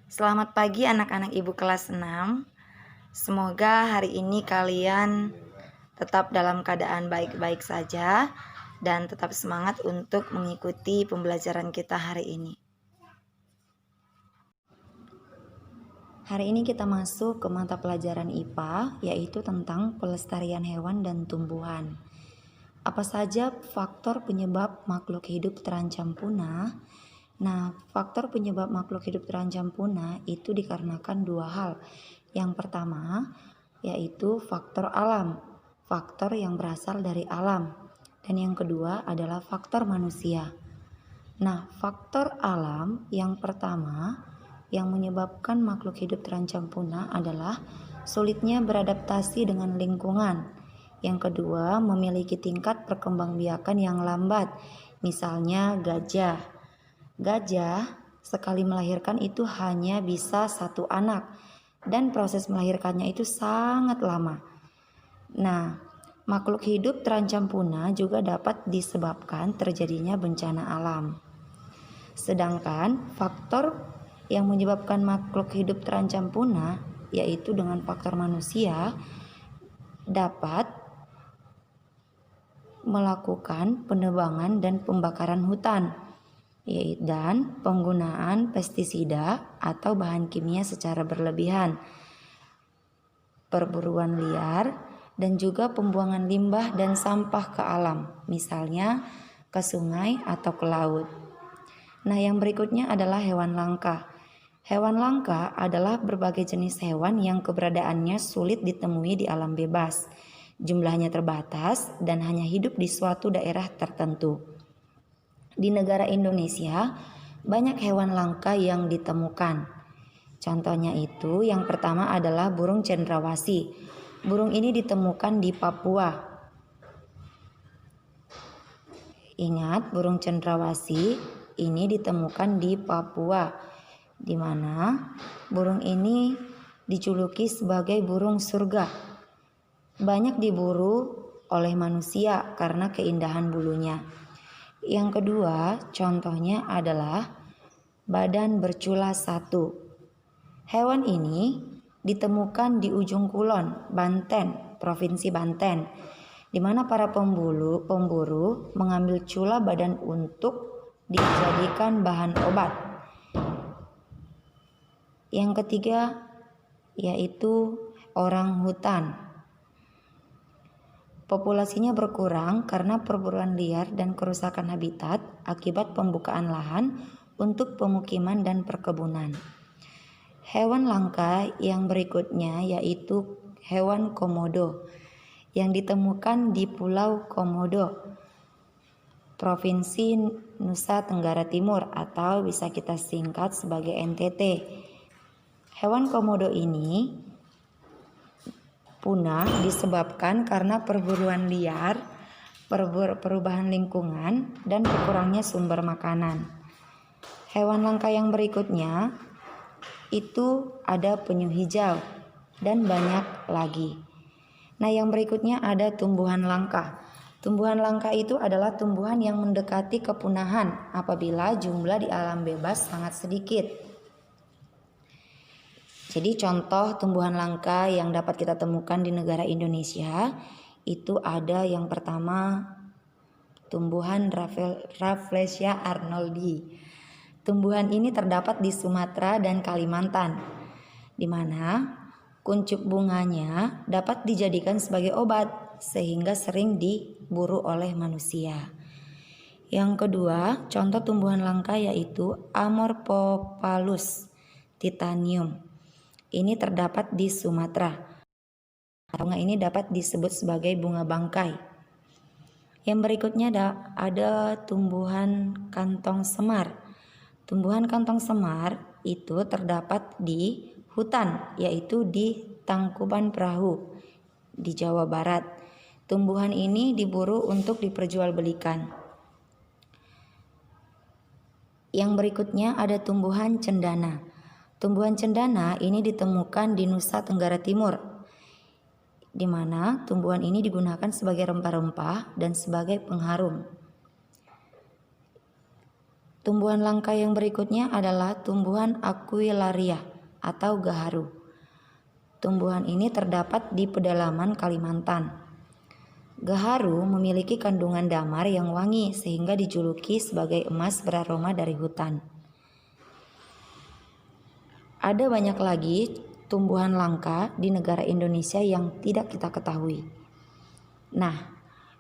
Selamat pagi anak-anak ibu kelas 6. Semoga hari ini kalian tetap dalam keadaan baik-baik saja dan tetap semangat untuk mengikuti pembelajaran kita hari ini. Hari ini kita masuk ke mata pelajaran IPA, yaitu tentang pelestarian hewan dan tumbuhan. Apa saja faktor penyebab makhluk hidup terancam punah? Nah, faktor penyebab makhluk hidup terancam punah itu dikarenakan dua hal. Yang pertama, yaitu faktor alam, faktor yang berasal dari alam. Dan yang kedua adalah faktor manusia. Nah, faktor alam yang pertama yang menyebabkan makhluk hidup terancam punah adalah sulitnya beradaptasi dengan lingkungan. Yang kedua, memiliki tingkat perkembangbiakan yang lambat. Misalnya gajah. Gajah sekali melahirkan itu hanya bisa satu anak dan proses melahirkannya itu sangat lama. Nah, makhluk hidup terancam punah juga dapat disebabkan terjadinya bencana alam. Sedangkan faktor yang menyebabkan makhluk hidup terancam punah, yaitu dengan faktor manusia, dapat melakukan penebangan dan pembakaran hutan dan penggunaan pestisida atau bahan kimia secara berlebihan, perburuan liar, dan juga pembuangan limbah dan sampah ke alam, misalnya ke sungai atau ke laut. Nah, yang berikutnya adalah hewan langka. Hewan langka adalah berbagai jenis hewan yang keberadaannya sulit ditemui di alam bebas. Jumlahnya terbatas dan hanya hidup di suatu daerah tertentu. Di negara Indonesia, banyak hewan langka yang ditemukan. Contohnya itu, yang pertama adalah burung cendrawasih. Burung ini ditemukan di Papua. Ingat, burung cendrawasih ini ditemukan di Papua, di mana burung ini dijuluki sebagai burung surga. Banyak diburu oleh manusia karena keindahan bulunya. Yang kedua, contohnya adalah badan bercula 1. Hewan ini ditemukan di Ujung Kulon, Banten, Provinsi Banten, di mana para pemburu mengambil cula badan untuk dijadikan bahan obat. Yang ketiga, yaitu orang hutan. Populasinya berkurang karena perburuan liar dan kerusakan habitat akibat pembukaan lahan untuk pemukiman dan perkebunan. Hewan langka yang berikutnya yaitu hewan komodo yang ditemukan di Pulau Komodo, Provinsi Nusa Tenggara Timur, atau bisa kita singkat sebagai NTT. Hewan komodo ini punah disebabkan karena perburuan liar, perubahan lingkungan, dan berkurangnya sumber makanan. Hewan langka yang berikutnya itu ada penyu hijau dan banyak lagi. Nah, yang berikutnya ada tumbuhan langka. Tumbuhan langka itu adalah tumbuhan yang mendekati kepunahan apabila jumlah di alam bebas sangat sedikit. Jadi contoh tumbuhan langka yang dapat kita temukan di negara Indonesia itu ada yang pertama tumbuhan Rafflesia arnoldi. Tumbuhan ini terdapat di Sumatera dan Kalimantan, di mana kuncup bunganya dapat dijadikan sebagai obat sehingga sering diburu oleh manusia. Yang kedua, contoh tumbuhan langka yaitu Amorphophallus titanium. Ini terdapat di Sumatera. Bunga ini dapat disebut sebagai bunga bangkai. Yang berikutnya ada tumbuhan kantong semar. Tumbuhan kantong semar itu terdapat di hutan, yaitu di Tangkuban Perahu di Jawa Barat. Tumbuhan ini diburu untuk diperjualbelikan. Yang berikutnya ada tumbuhan cendana. Tumbuhan cendana ini ditemukan di Nusa Tenggara Timur, di mana tumbuhan ini digunakan sebagai rempah-rempah dan sebagai pengharum. Tumbuhan langka yang berikutnya adalah tumbuhan Aquilaria atau gaharu. Tumbuhan ini terdapat di pedalaman Kalimantan. Gaharu memiliki kandungan damar yang wangi sehingga dijuluki sebagai emas beraroma dari hutan. Ada banyak lagi tumbuhan langka di negara Indonesia yang tidak kita ketahui. Nah,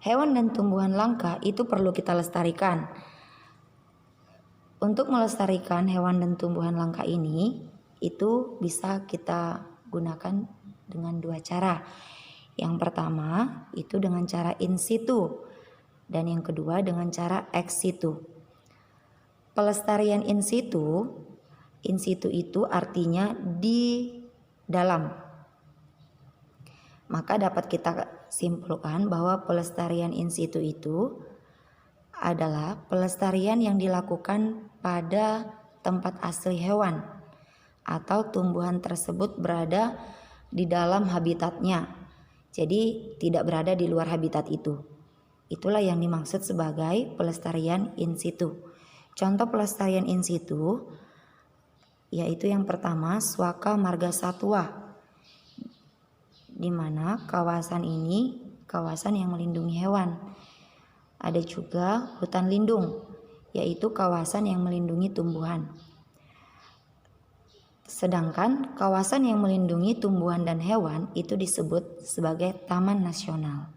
hewan dan tumbuhan langka itu perlu kita lestarikan. Untuk melestarikan hewan dan tumbuhan langka ini, itu bisa kita gunakan dengan dua cara. Yang pertama itu dengan cara in situ, dan yang kedua dengan cara ex situ. Pelestarian in situ itu artinya di dalam. Maka dapat kita simpulkan bahwa pelestarian in situ itu adalah pelestarian yang dilakukan pada tempat asli hewan atau tumbuhan tersebut berada di dalam habitatnya. Jadi tidak berada di luar habitat itu. Itulah yang dimaksud sebagai pelestarian in situ. Contoh pelestarian in situ yaitu yang pertama Swaka Marga Satwa, di mana kawasan ini kawasan yang melindungi hewan. Ada juga hutan lindung, yaitu kawasan yang melindungi tumbuhan. Sedangkan kawasan yang melindungi tumbuhan dan hewan itu disebut sebagai taman nasional.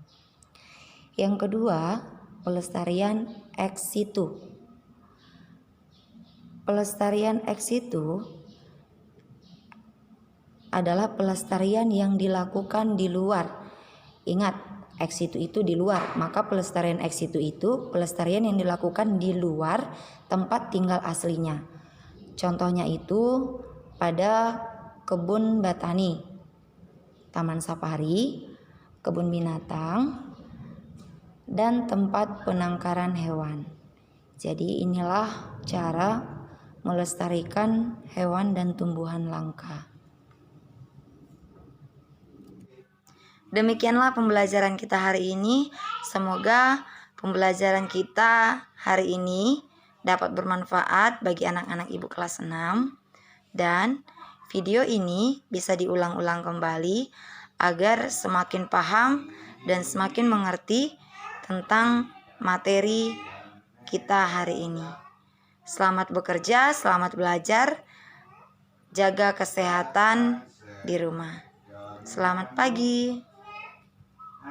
Yang kedua, pelestarian ex situ. Pelestarian ex situ adalah pelestarian yang dilakukan di luar. Ingat, ex situ itu di luar, maka pelestarian ex situ itu pelestarian yang dilakukan di luar tempat tinggal aslinya. Contohnya itu pada kebun batani, taman safari, kebun binatang, dan tempat penangkaran hewan. Jadi inilah cara melestarikan hewan dan tumbuhan langka. Demikianlah pembelajaran kita hari ini. Semoga pembelajaran kita hari ini dapat bermanfaat bagi anak-anak ibu kelas 6. Dan video ini bisa diulang-ulang kembali agar semakin paham dan semakin mengerti tentang materi kita hari ini. Selamat bekerja, selamat belajar, jaga kesehatan di rumah. Selamat pagi.